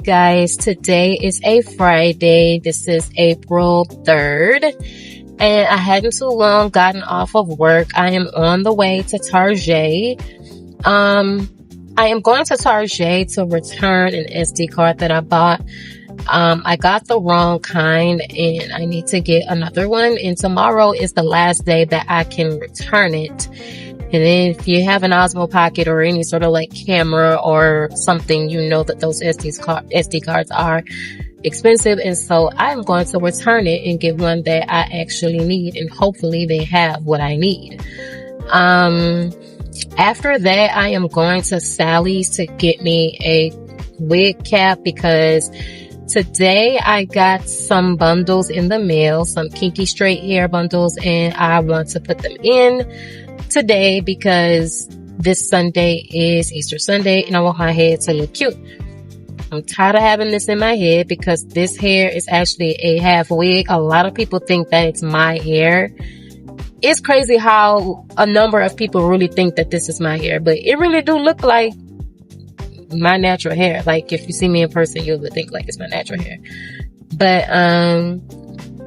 guys. Today is a Friday. This is April 3rd. And I hadn't too long gotten off of work. I am on the way to Target. I am going to Target to return an SD card that I bought. I got the wrong kind and I need to get another one. And tomorrow is the last day that I can return it. And then if you have an Osmo Pocket or any sort of like camera or something, you know that those SD cards are expensive. And so I'm going to return it and get one that I actually need. And hopefully they have what I need. After that, I am going to Sally's to get me a wig cap because today I got some bundles in the mail, some kinky straight hair bundles, and I want to put them in today because this Sunday is Easter Sunday and I want my hair to look cute. I'm tired of having this in my head because this hair is actually a half wig. A lot of people think that it's my hair. It's crazy how a number of people really think that this is my hair, but it really do look like my natural hair. Like if you see me in person, you would think like it's my natural hair. But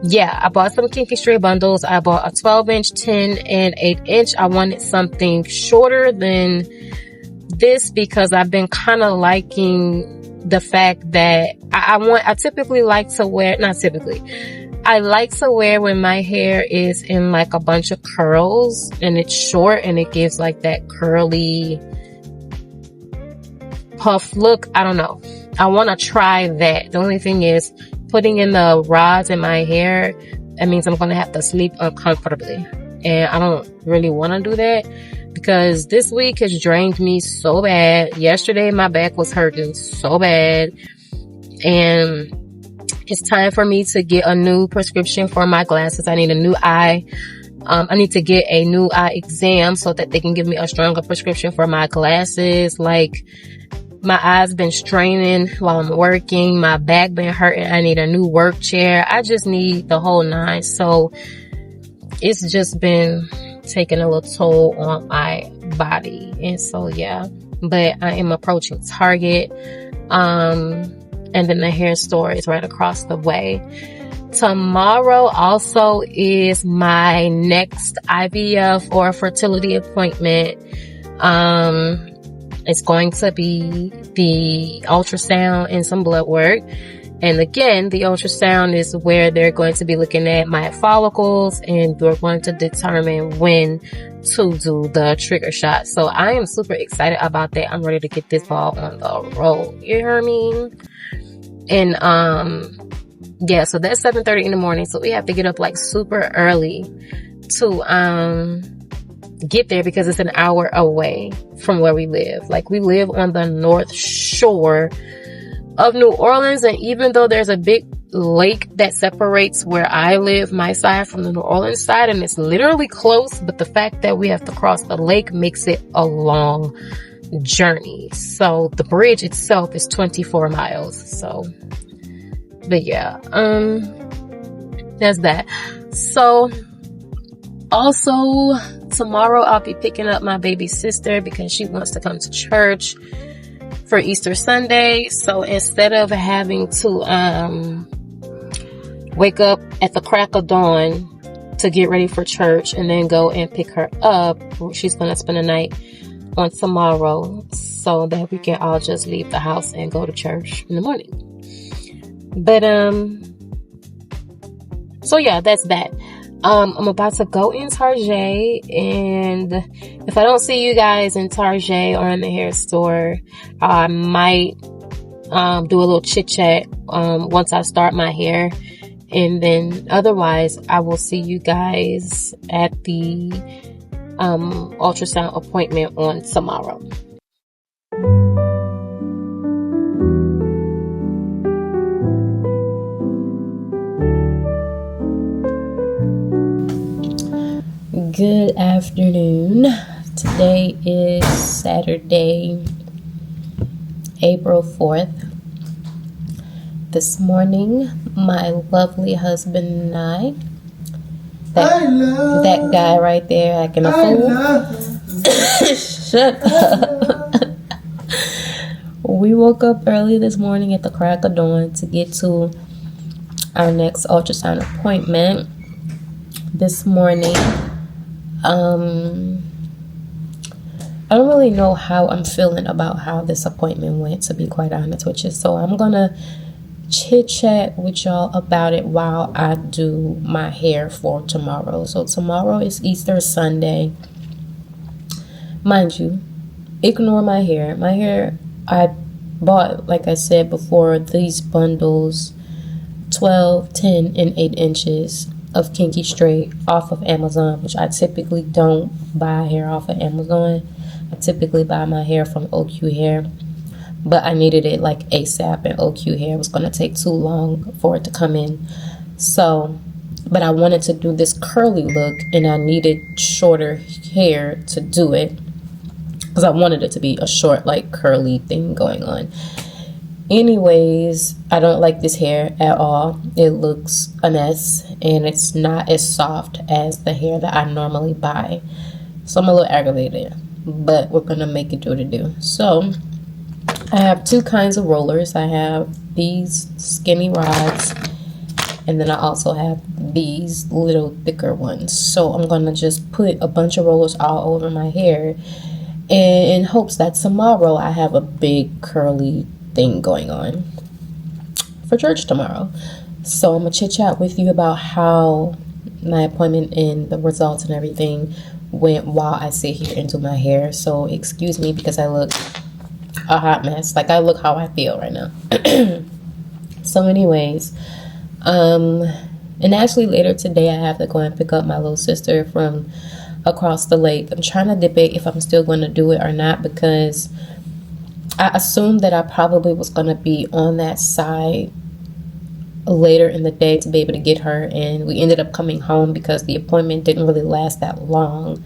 yeah, I bought some kinky straight bundles. I bought a 12-inch, 10, and 8-inch. I wanted something shorter than this because I've been kind of liking the fact that I typically like to wear, not typically, I like to wear when my hair is in like a bunch of curls and it's short and it gives like that curly puff look. I don't know. I want to try that. The only thing is putting in the rods in my hair, that means I'm going to have to sleep uncomfortably. And I don't really want to do that because this week has drained me so bad. Yesterday, my back was hurting so bad. And it's time for me to get a new prescription for my glasses. I need a new eye. I need to get a new eye exam so that they can give me a stronger prescription for my glasses. Like, my eyes been straining while I'm working. My back been hurting. I need a new work chair. I just need the whole nine. So it's just been taking a little toll on my body. And so, yeah. But I am approaching Target. And then the hair store is right across the way. Tomorrow also is my next IVF or fertility appointment. It's going to be the ultrasound and some blood work. And again, the ultrasound is where they're going to be looking at my follicles and they're going to determine when to do the trigger shot. So I am super excited about that. I'm ready to get this ball on the road. You hear me? And, yeah, so that's 7:30 in the morning. So we have to get up like super early to, get there because it's an hour away from where we live. Like we live on the North Shore of New Orleans. And even though there's a big lake that separates where I live, my side, from the New Orleans side, and it's literally close, but the fact that we have to cross the lake makes it a long journey. So the bridge itself is 24 miles. So, but yeah, that's that. So also tomorrow I'll be picking up my baby sister because she wants to come to church for Easter Sunday. So instead of having to wake up at the crack of dawn to get ready for church and then go and pick her up, she's going to spend the night on tomorrow so that we can all just leave the house and go to church in the morning. But so yeah, that's that. I'm about to go in Target, and if I don't see you guys in Target or in the hair store, I might do a little chit chat once I start my hair, and then otherwise I will see you guys at the ultrasound appointment on tomorrow. Good afternoon. Today is Saturday, April 4th. This morning, my lovely husband and I, that guy right there acting a fool, shut up. we woke up early this morning at the crack of dawn to get to our next ultrasound appointment this morning. I don't really know how I'm feeling about how this appointment went, to be quite honest with you. So I'm gonna chit chat with y'all about it while I do my hair for tomorrow. So tomorrow is Easter Sunday. Mind you, ignore my hair. My hair, I bought, like I said before, these bundles, 12, 10, and 8 inches of kinky straight off of Amazon, which I typically don't buy hair off of Amazon. I typically buy my hair from OQ Hair, but I needed it like ASAP, and OQ Hair was going to take too long for it to come in. So, but I wanted to do this curly look, and I needed shorter hair to do it because I wanted it to be a short, like, curly thing going on. Anyways, I don't like this hair at all. It looks a mess, and it's not as soft as the hair that I normally buy. So I'm a little aggravated, but we're gonna make it do what it do. So I have two kinds of rollers. I have these skinny rods, and then I also have these little thicker ones. So I'm gonna just put a bunch of rollers all over my hair in hopes that tomorrow I have a big curly thing going on for church tomorrow. So I'm gonna chit chat with you about how my appointment and the results and everything went while I sit here and do my hair. So excuse me because I look a hot mess. Like, I look how I feel right now. So anyways, and actually later today I have to go and pick up my little sister from across the lake. I'm trying to debate if I'm still going to do it or not, because I assumed that I probably was going to be on that side later in the day to be able to get her, and we ended up coming home because the appointment didn't really last that long.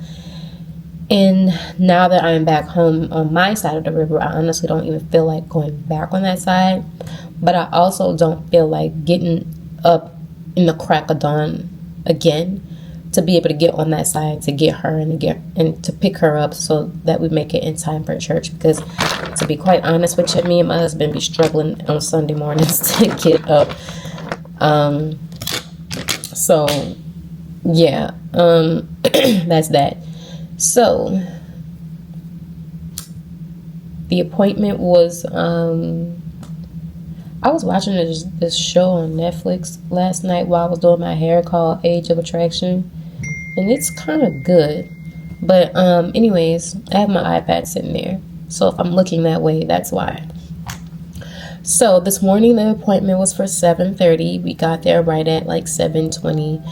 And now that I'm back home on my side of the river, I honestly don't even feel like going back on that side, but I also don't feel like getting up in the crack of dawn again to be able to get on that side to get her and to pick her up so that we make it in time for church. Because to be quite honest with you, me and my husband be struggling on Sunday mornings to get up. So yeah, that's that. So the appointment was I was watching this show on Netflix last night while I was doing my hair called Age of Attraction, and it's kind of good. But anyways, I have my iPad sitting there, so if I'm looking that way, that's why. So this morning the appointment was for 7:30. We got there right at like 7:20,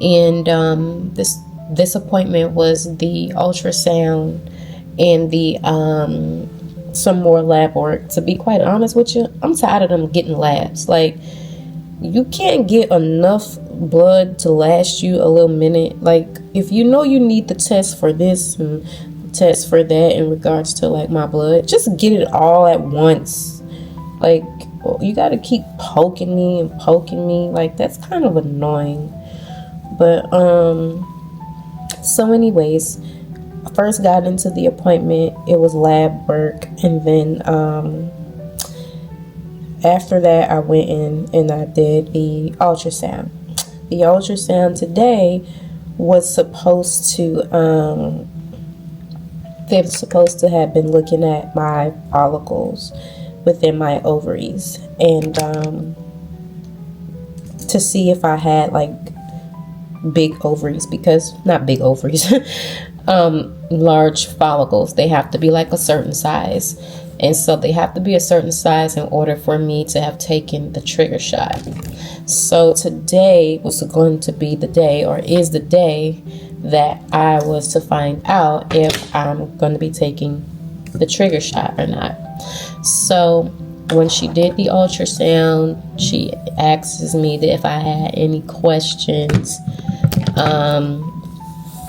and this appointment was the ultrasound and the some more lab work. To be quite honest with you, I'm tired of them getting labs. Like, you can't get enough blood to last you a little minute. Like, if you know you need the test for this and test for that in regards to like my blood, just get it all at once. Like, you gotta keep poking me. Like, that's kind of annoying. But so anyways, I first got into the appointment. It was lab work, and then after that I went in and I did the ultrasound. The ultrasound today was supposed to they were supposed to have been looking at my follicles within my ovaries, and to see if I had like big ovaries, because not big ovaries large follicles. They have to be like a certain size, and so they have to be a certain size in order for me to have taken the trigger shot. So today was going to be the day, or is the day, that I was to find out if I'm going to be taking the trigger shot or not. So when she did the ultrasound, she asks me that if I had any questions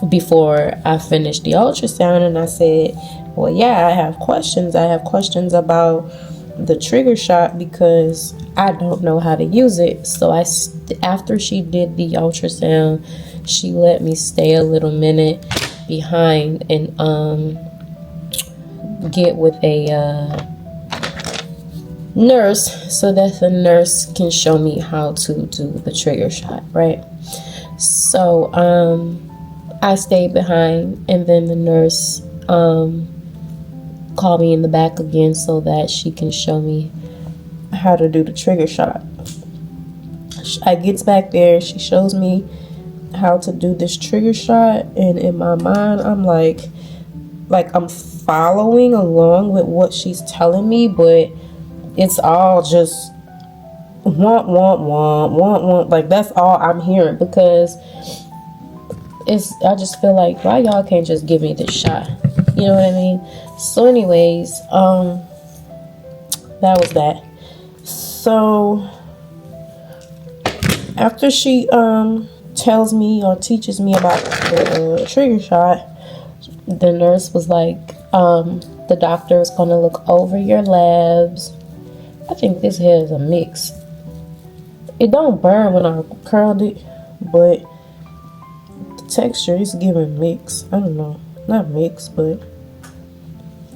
before I finished the ultrasound, and I said, well, yeah, I have questions. I have questions about the trigger shot because I don't know how to use it. So after she did the ultrasound, she let me stay a little minute behind and get with a nurse so that the nurse can show me how to do the trigger shot, right? So I stayed behind, and then the nurse called me in the back again so that she can show me how to do the trigger shot. I gets back there, she shows me how to do this trigger shot, and in my mind I'm like I'm following along with what she's telling me, but it's all just want. Like, that's all I'm hearing, because I just feel like, why y'all can't just give me this shot? You know what I mean? So anyways, that was that. So after she tells me or teaches me about the trigger shot, the nurse was like, the doctor is going to look over your labs. I think this hair is a mix. It don't burn when I curled it, but the texture is giving mix. I don't know. Not mix, but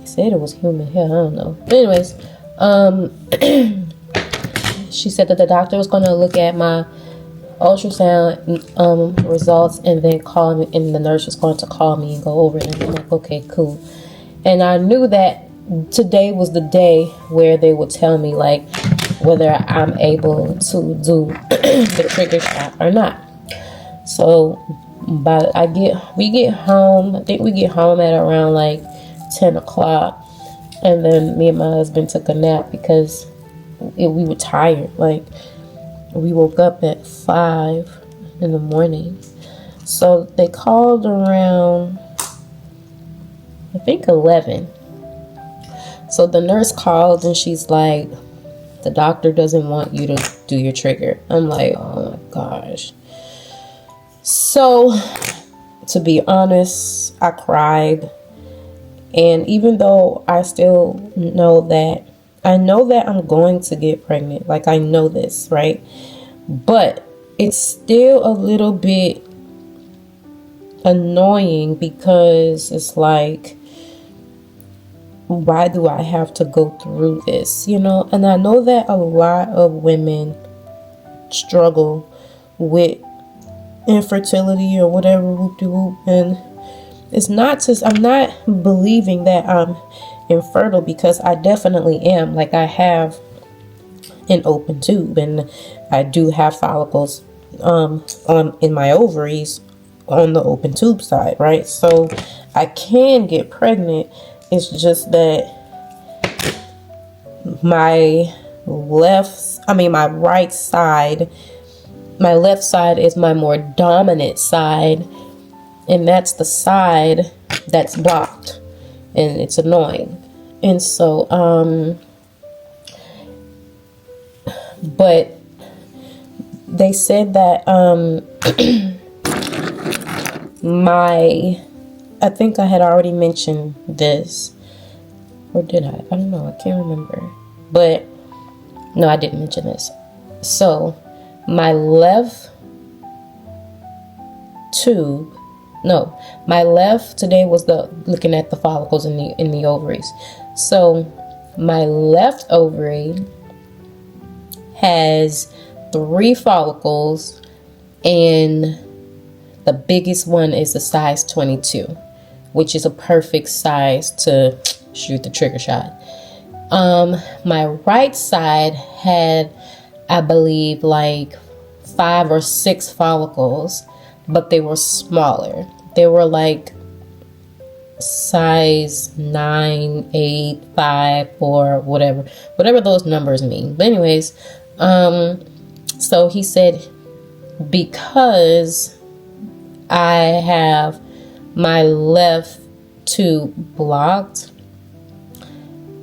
he said it was human hair. I don't know. But anyways, she said that the doctor was going to look at my ultrasound results and then call me, and the nurse was going to call me and go over it. And I'm like, okay, cool. And I knew that today was the day where they would tell me, like, whether I'm able to do the trigger shot or not. So we get home. I think we get home at around like 10 o'clock, and then me and my husband took a nap because we were tired. Like, we woke up at 5 in the morning. So they called around, I think, 11. So the nurse called and she's like, the doctor doesn't want you to do your trigger. I'm like, oh my gosh. So to be honest, I cried. And even though I still know that I'm going to get pregnant, like, I know this, right? But it's still a little bit annoying, because it's like, why do I have to go through this, you know? And I know that a lot of women struggle with infertility or whatever, whoop-de-whoop. And it's not just, I'm not believing that I'm infertile, because I definitely am. Like, I have an open tube, and I do have follicles in my ovaries on the open tube side, right? So I can get pregnant. It's just that my right side, my left side is my more dominant side, and that's the side that's blocked, and it's annoying. And so but they said that I think I had already mentioned this, or did I? I don't know. I can't remember. But no, I didn't mention this. So my left tube, no, my left, today was looking at the follicles in the ovaries. So my left ovary has 3 follicles, and the biggest one is a size 22, which is a perfect size to shoot the trigger shot. My right side had, I believe, like 5 or 6 follicles, but they were smaller. They were like size 9, 8, 5, 4, whatever those numbers mean. But anyways, so he said, because I have my left tube blocked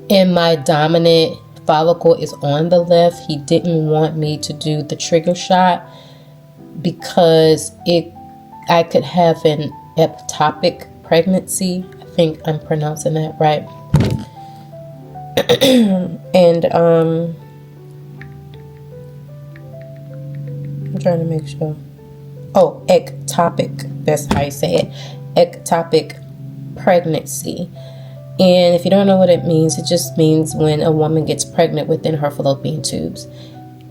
and my dominant follicle is on the left, he didn't want me to do the trigger shot, because I could have an ectopic pregnancy. I think I'm pronouncing that right. And I'm trying to make sure. Oh, ectopic. That's how you say it. Ectopic pregnancy. And if you don't know what it just means when a woman gets pregnant within her fallopian tubes.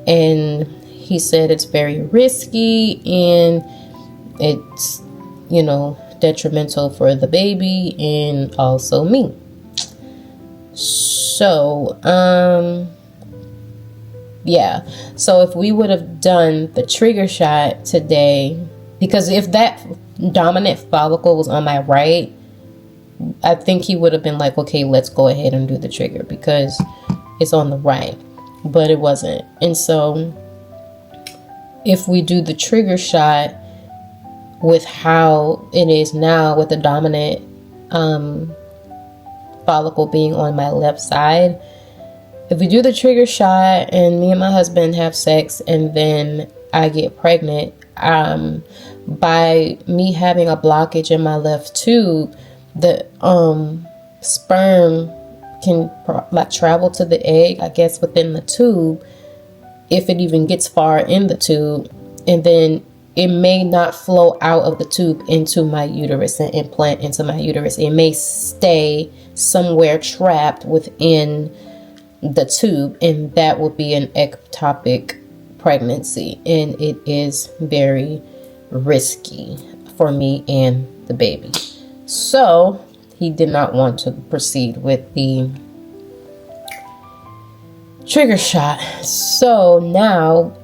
And he said it's very risky and it's, detrimental for the baby and also me. So, yeah. So if we would have done the trigger shot today, because if that dominant follicle was on my right, I think he would have been like, okay, let's go ahead and do the trigger because it's on the right, but it wasn't. And so if we do the trigger shot with how it is now with the dominant follicle being on my left side, if we do the trigger shot and me and my husband have sex and then I get pregnant, by me having a blockage in my left tube, the sperm can travel to the egg, I guess, within the tube, if it even gets far in the tube, and then it may not flow out of the tube into my uterus and implant into my uterus. It may stay somewhere trapped within the tube, and that would be an ectopic pregnancy, and it is very risky for me and the baby. So he did not want to proceed with the trigger shot. So now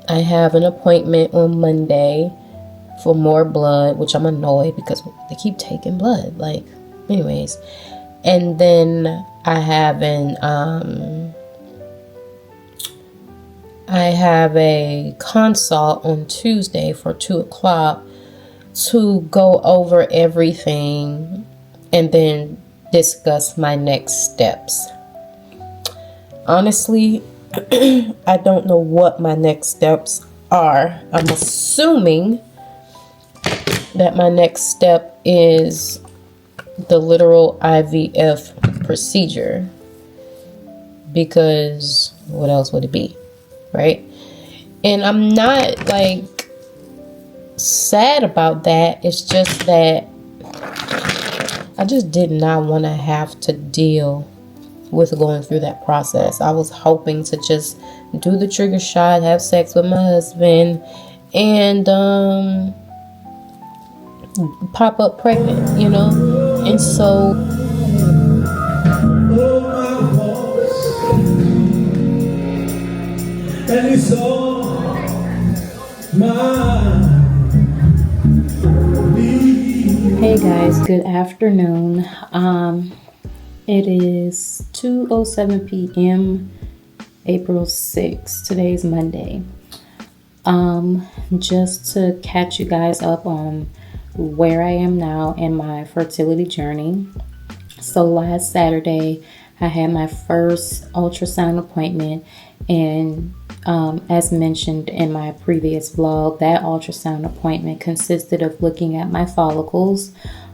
I have an appointment on Monday for more blood, which I'm annoyed because they keep taking blood. Anyways. And then I have a consult on Tuesday for 2:00 to go over everything and then discuss my next steps. Honestly, I don't know what my next steps are. I'm assuming that my next step is the literal IVF procedure, because what else would it be, right? And I'm not sad about that. It's just that I just did not want to have to deal with going through that process. I was hoping to just do the trigger shot, have sex with my husband, and pop up pregnant, and so and it's all mine. Hey guys, good afternoon. It is 2:07 p.m. April 6th. Today's Monday. Just to catch you guys up on where I am now in my fertility journey. So last Saturday, I had my first ultrasound appointment, and as mentioned in my previous vlog, that ultrasound appointment consisted of looking at my follicles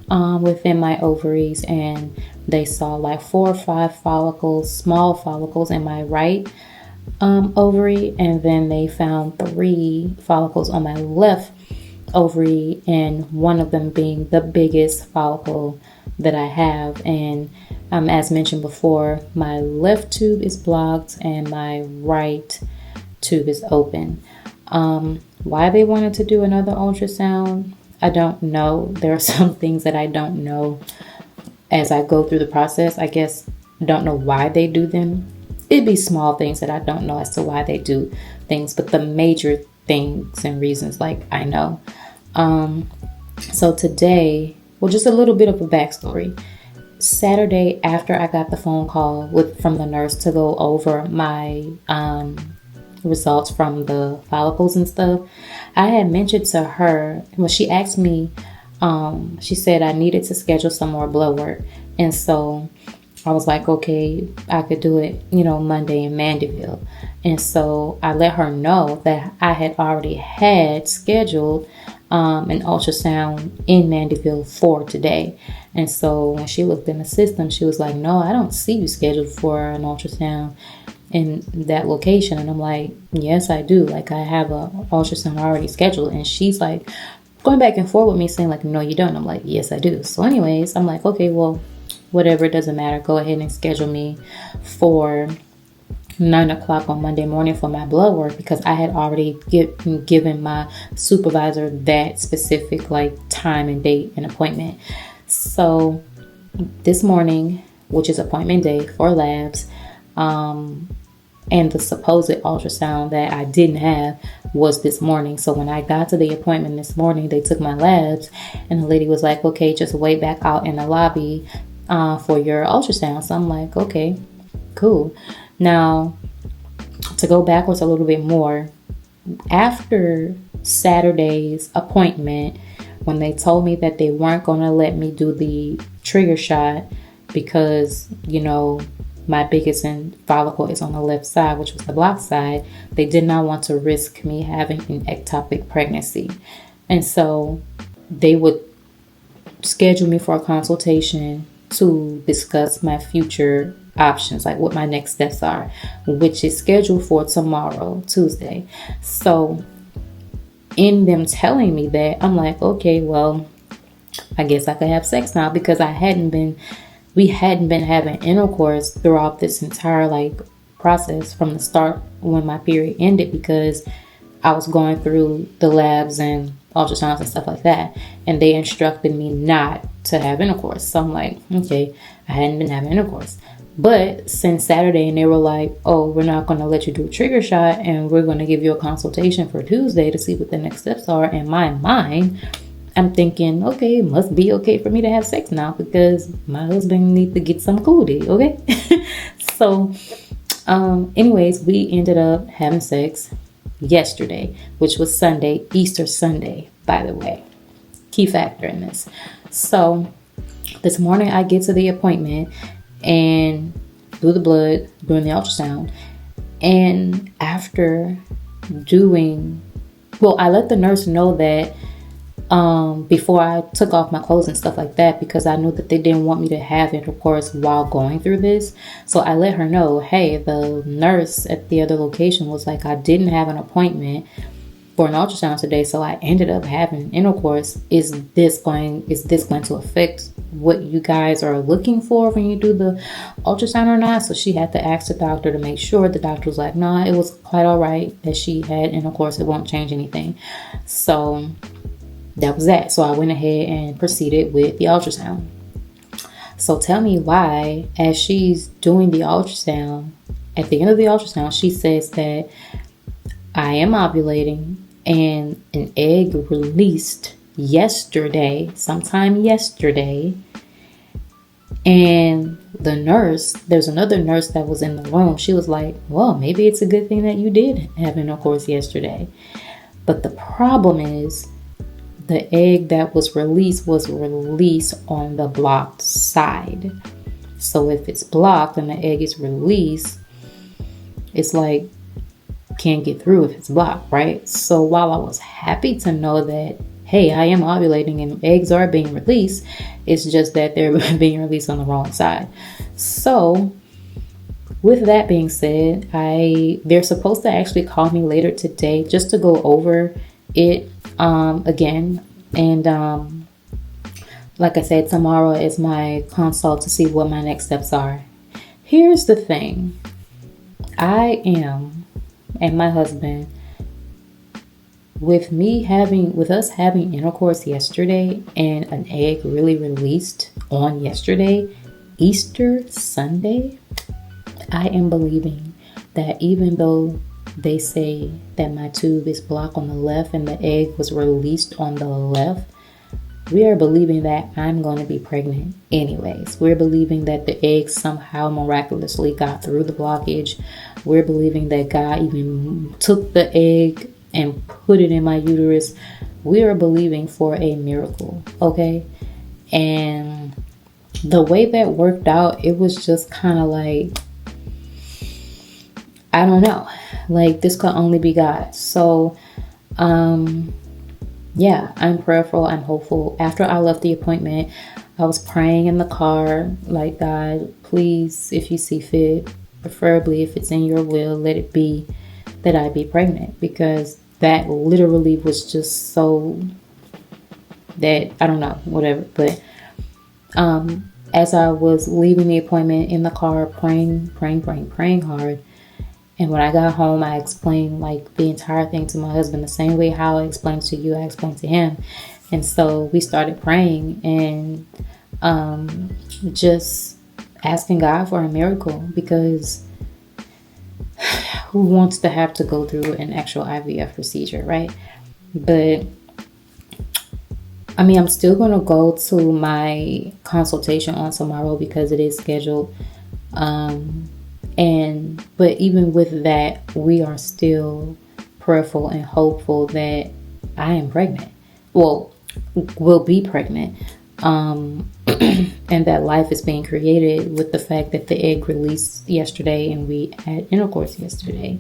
within my ovaries, and they saw 4 or 5 follicles, small follicles in my right ovary, and then they found 3 follicles on my left ovary, and one of them being the biggest follicle that I have. And as mentioned before, my left tube is blocked and my right tube is open. Why they wanted to do another ultrasound, I don't know. There are some things that I don't know as I go through the process. I guess I don't know why they do them. It'd be small things that I don't know as to why they do things, but the major things and reasons I know. So today, just a little bit of a backstory. Saturday, after I got the phone call from the nurse to go over my results from the follicles and stuff, I had mentioned to her, she asked me, she said I needed to schedule some more blood work. And so I was like, okay, I could do it, Monday in Mandeville. And so I let her know that I had already had scheduled an ultrasound in Mandeville for today. And so when she looked in the system, she was like, no, I don't see you scheduled for an ultrasound in that location. And I'm like, yes, I do. I have a ultrasound already scheduled. And she's going back and forth with me saying no, you don't. I'm like, yes, I do. So anyways, I'm like, okay, well, whatever, it doesn't matter. Go ahead and schedule me for 9 o'clock on Monday morning for my blood work, because I had already given my supervisor that specific like time and date and appointment. So this morning, which is appointment day for labs, and the supposed ultrasound that I didn't have was this morning. So when I got to the appointment this morning, they took my labs, and the lady was like, okay, just wait back out in the lobby for your ultrasound. So I'm like, okay, cool. Now, to go backwards a little bit more, after Saturday's appointment, when they told me that they weren't going to let me do the trigger shot because, you know, my biggest follicle is on the left side, which was the blocked side, they did not want to risk me having an ectopic pregnancy. And so they would schedule me for a consultation to discuss my future options, like what my next steps are, which is scheduled for tomorrow, Tuesday. So in them telling me that, I'm like, okay, well, I guess I could have sex now, because we hadn't been having intercourse throughout this entire like process from the start when my period ended, because I was going through the labs and ultrasounds and stuff like that, and they instructed me not to have intercourse. So I'm like, okay, I hadn't been having intercourse. But since Saturday, and they were like, oh, we're not going to let you do a trigger shot, and we're going to give you a consultation for Tuesday to see what the next steps are. In my mind, I'm thinking, okay, it must be okay for me to have sex now, because my husband needs to get some cootie, okay? So, anyways, we ended up having sex yesterday, which was Sunday, Easter Sunday, by the way. Key factor in this. So, this morning I get to the appointment and do the blood, doing the ultrasound. And after I let the nurse know that before I took off my clothes and stuff like that, because I knew that they didn't want me to have intercourse while going through this. So I let her know, hey, the nurse at the other location was like, I didn't have an appointment for an ultrasound today, so I ended up having intercourse. Is this going to affect what you guys are looking for when you do the ultrasound or not? So she had to ask the doctor to make sure. The doctor was like, nah, it was quite all right that she had intercourse. It won't change anything. So that was that. So I went ahead and proceeded with the ultrasound. So tell me why, as she's doing the ultrasound, at the end of the ultrasound, she says that I am ovulating and an egg released sometime yesterday. And there's another nurse that was in the room. She was like, well, maybe it's a good thing that you did have intercourse yesterday. But the problem is, the egg that was released on the blocked side. So if it's blocked and the egg is released, it's like, can't get through if it's blocked, right? So while I was happy to know that, hey, I am ovulating and eggs are being released, it's just that they're being released on the wrong side. So with that being said, they're supposed to actually call me later today just to go over it again. And like I said, tomorrow is my consult to see what my next steps are. Here's the thing. I am, and my husband, with us having intercourse yesterday and an egg really released on yesterday, Easter Sunday, I am believing that even though they say that my tube is blocked on the left and the egg was released on the left, we are believing that I'm going to be pregnant anyways. We're believing that the egg somehow miraculously got through the blockage. We're believing that God even took the egg and put it in my uterus. We are believing for a miracle, okay? And the way that worked out, it was just kind of like, I don't know. Like, this could only be God. So, yeah, I'm prayerful. I'm hopeful. After I left the appointment, I was praying in the car, like, God, please, if you see fit, preferably if it's in your will, let it be that I be pregnant. Because that literally was just so that, I don't know, whatever. But as I was leaving the appointment in the car, praying hard. And when I got home, I explained like the entire thing to my husband the same way how I explained to you, I explained to him. And so we started praying and just asking God for a miracle, because who wants to have to go through an actual IVF procedure, right? But I mean, I'm still going to go to my consultation on tomorrow because it is scheduled. But even with that, we are still prayerful and hopeful that I am pregnant. Well, will be pregnant. And that life is being created with the fact that the egg released yesterday and we had intercourse yesterday.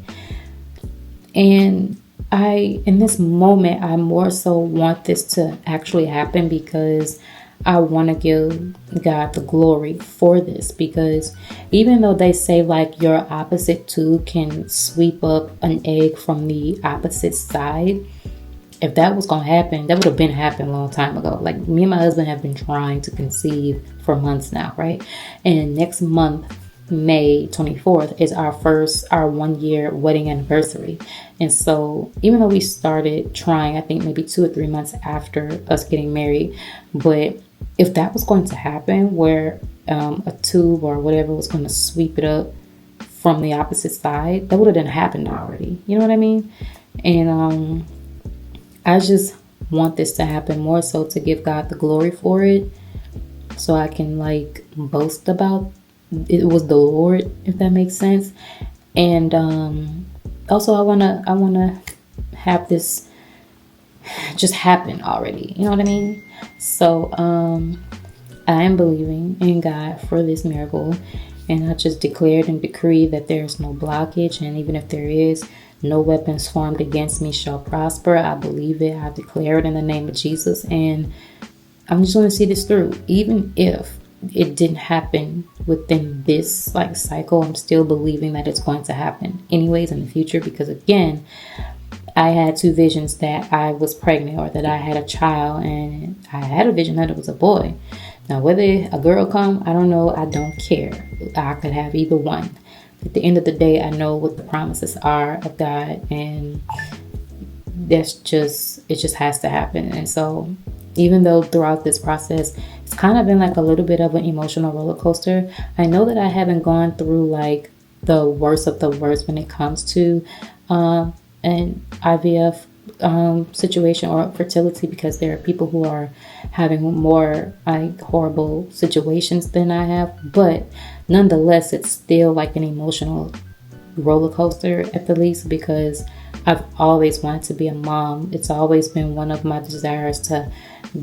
And in this moment, I more so want this to actually happen because I want to give God the glory for this. Because even though they say like your opposite tube can sweep up an egg from the opposite side, if that was going to happen, that would have been happened a long time ago. Like me and my husband have been trying to conceive for months now, right? And next month, May 24th, is our 1 year wedding anniversary. And so even though we started trying, I think maybe 2 or 3 months after us getting married, but if that was going to happen where a tube or whatever was going to sweep it up from the opposite side, that would have done happened already. You know what I mean? And I just want this to happen more so to give God the glory for it, so I can like boast about it was the Lord, if that makes sense. And also I wanna have this just happen already. You know what I mean? So I am believing in God for this miracle, and I just declared and decreed that there's no blockage, and even if there is, no weapons formed against me shall prosper. I believe it. I declare it in the name of Jesus, and I'm just going to see this through. Even if it didn't happen within this like cycle, I'm still believing that it's going to happen anyways in the future, because again, I had 2 visions that I was pregnant or that I had a child, and I had a vision that it was a boy. Now whether a girl come, I don't know. I don't care. I could have either one. At the end of the day, I know what the promises are of God, and it just has to happen. And so even though throughout this process, it's kind of been like a little bit of an emotional roller coaster, I know that I haven't gone through like the worst of the worst when it comes to an IVF situation or fertility, because there are people who are having more like horrible situations than I have. But nonetheless, it's still like an emotional roller coaster at the least, because I've always wanted to be a mom. It's always been one of my desires to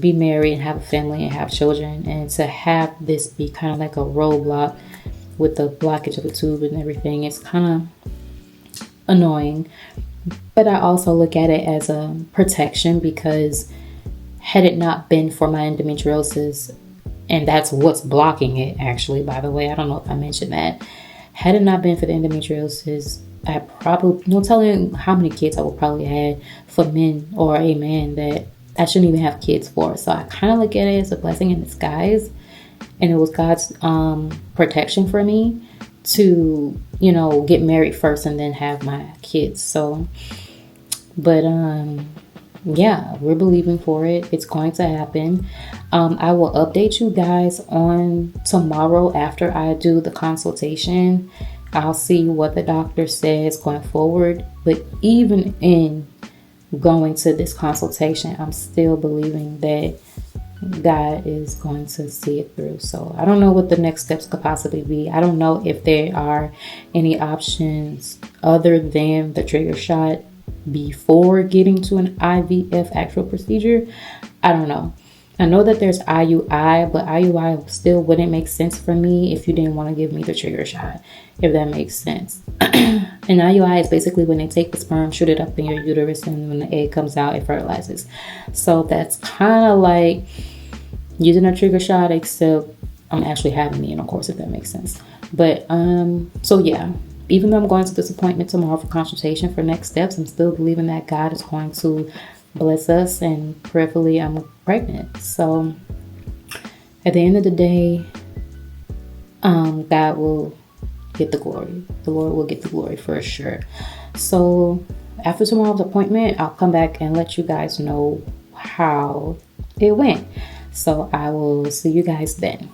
be married and have a family and have children, and to have this be kind of like a roadblock with the blockage of the tube and everything, it's kind of annoying. But I also look at it as a protection, because had it not been for my endometriosis, and that's what's blocking it actually, by the way, I don't know if I mentioned that. Had it not been for the endometriosis, I probably, no telling how many kids I would probably have for men or a man that I shouldn't even have kids for. So I kind of look at it as a blessing in disguise. And it was God's protection for me to, get married first and then have my kids. So, but yeah, we're believing for it. It's going to happen. I will update you guys on tomorrow after I do the consultation. I'll see what the doctor says going forward. But even in going to this consultation, I'm still believing that God is going to see it through. So I don't know what the next steps could possibly be. I don't know if there are any options other than the trigger shot before getting to an IVF actual procedure. I don't know. I know that there's IUI, but IUI still wouldn't make sense for me if you didn't want to give me the trigger shot, if that makes sense. And IUI is basically when they take the sperm, shoot it up in your uterus, and when the egg comes out, it fertilizes. So that's kind of like using a trigger shot, except I'm actually having the intercourse, if that makes sense. But so yeah, even though I'm going to this appointment tomorrow for consultation for next steps, I'm still believing that God is going to bless us, and prayerfully I'm pregnant. So at the end of the day, God will get the glory. The Lord will get the glory for sure. So after tomorrow's appointment, I'll come back and let you guys know how it went. So I will see you guys then.